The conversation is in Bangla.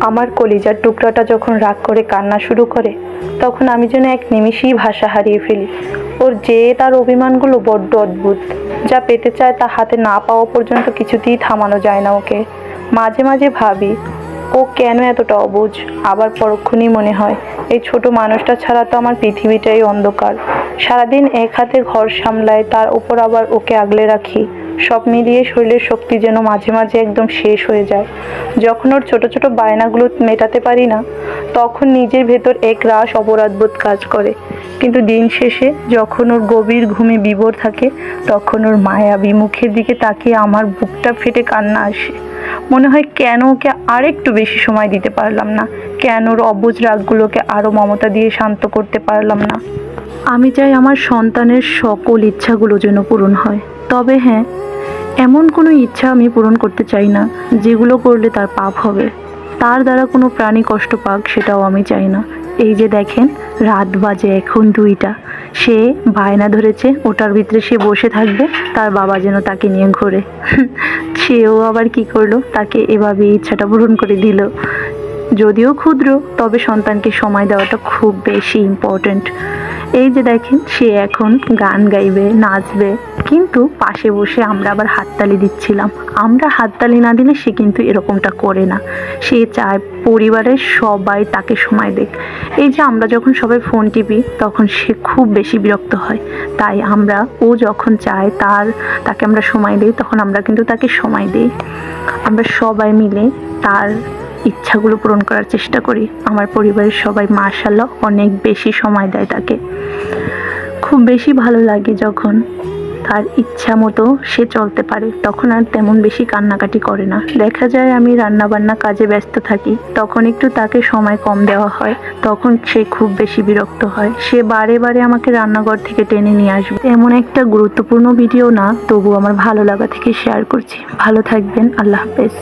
আমার কলিজার টুকরাটা যখন রাগ করে কান্না শুরু করে, তখন আমি যেন এক নিমিষেই ভাষা হারিয়ে ফেলি। ওর তার অভিমানগুলো বড্ড অদ্ভুত। যা পেতে চায় তা হাতে না পাওয়া পর্যন্ত কিছুতেই থামানো যায় না ওকে। মাঝে মাঝে ভাবি ও কেন এতটা অবুঝ। আবার পরক্ষণেই মনে হয় এই ছোট মানুষটা ছাড়া তো আমার পৃথিবীটাই অন্ধকার। সারাদিন এক হাতে ঘর সামলায়, তার উপর আবার ওকে আগলে রাখি। সব মিলিয়ে শরীরের শক্তি যেন মাঝে মাঝে একদম শেষ হয়ে যায়। যখন ওর ছোট ছোট বায়নাগুলো মেটাতে পারি না, তখন নিজের ভেতর এক রাশ অপরাধবোধ কাজ করে। কিন্তু দিন শেষে যখন ওর গভীর ঘুমে বিভোর থাকে, তখন ওর মায়াবী মুখের দিকে তাকিয়ে আমার বুকটা ফেটে কান্না আসে। মনে হয় কেন ওকে আরেকটু বেশি সময় দিতে পারলাম না, কেন ওর অবুঝ রাগগুলোকে আরও মমতা দিয়ে শান্ত করতে পারলাম না। আমি চাই আমার সন্তানের সকল ইচ্ছাগুলো যেন পূরণ হয়। তবে হ্যাঁ, এমন কোনো ইচ্ছা আমি পূরণ করতে চাই না যেগুলো করলে তার পাপ হবে। তার দ্বারা কোনো প্রাণী কষ্ট পাক, সেটাও আমি চাই না। এই যে দেখেন, রাত বাজে এখন 2টা। সে বায়না ধরেছে ওটার ভিতরে সে বসে থাকবে, তার বাবা যেন তাকে নিয়ে ঘোরে। সেও আবার কি করলো, তাকে এভাবে ইচ্ছাটা পূরণ করে দিল। যদিও ক্ষুদ্র, তবে সন্তানকে সময় দেওয়াটা খুব বেশি ইম্পর্ট্যান্ট। এই যে দেখেন, সে এখন গান গাইবে, নাচবে, কিন্তু পাশে বসে আমরা আবার হাততালি দিচ্ছিলাম। আমরা হাততালি না দিলে সে কিন্তু এরকমটা করে না। সে চায় পরিবারের সবাই তাকে সময় দেখ। এই যে আমরা যখন সবাই ফোন টিপি, তখন সে খুব বেশি বিরক্ত হয়। তাই ও যখন চায় তাকে আমরা সময় দিই, তখন আমরা কিন্তু তাকে সময় দিই। আমরা সবাই মিলে তার ইচ্ছাগুলো পূরণ করার চেষ্টা করি। আমার পরিবারের সবাই মাশাআল্লাহ অনেক বেশি সময় দেয় তাকে। খুব বেশি ভালো লাগে যখন তার ইচ্ছা মতো সে চলতে পারে, তখন আর তেমন বেশি কান্নাকাটি করে না। দেখা যায় আমি রান্নাবান্না কাজে ব্যস্ত থাকি, তখন একটু তাকে সময় কম দেওয়া হয়, তখন সে খুব বেশি বিরক্ত হয়। সে বারে বারে আমাকে রান্নাঘর থেকে টেনে নিয়ে আসবে। এমন একটা গুরুত্বপূর্ণ ভিডিও না, তবু আমার ভালো লাগা থেকে শেয়ার করছি। ভালো থাকবেন, আল্লাহ হাফেজ।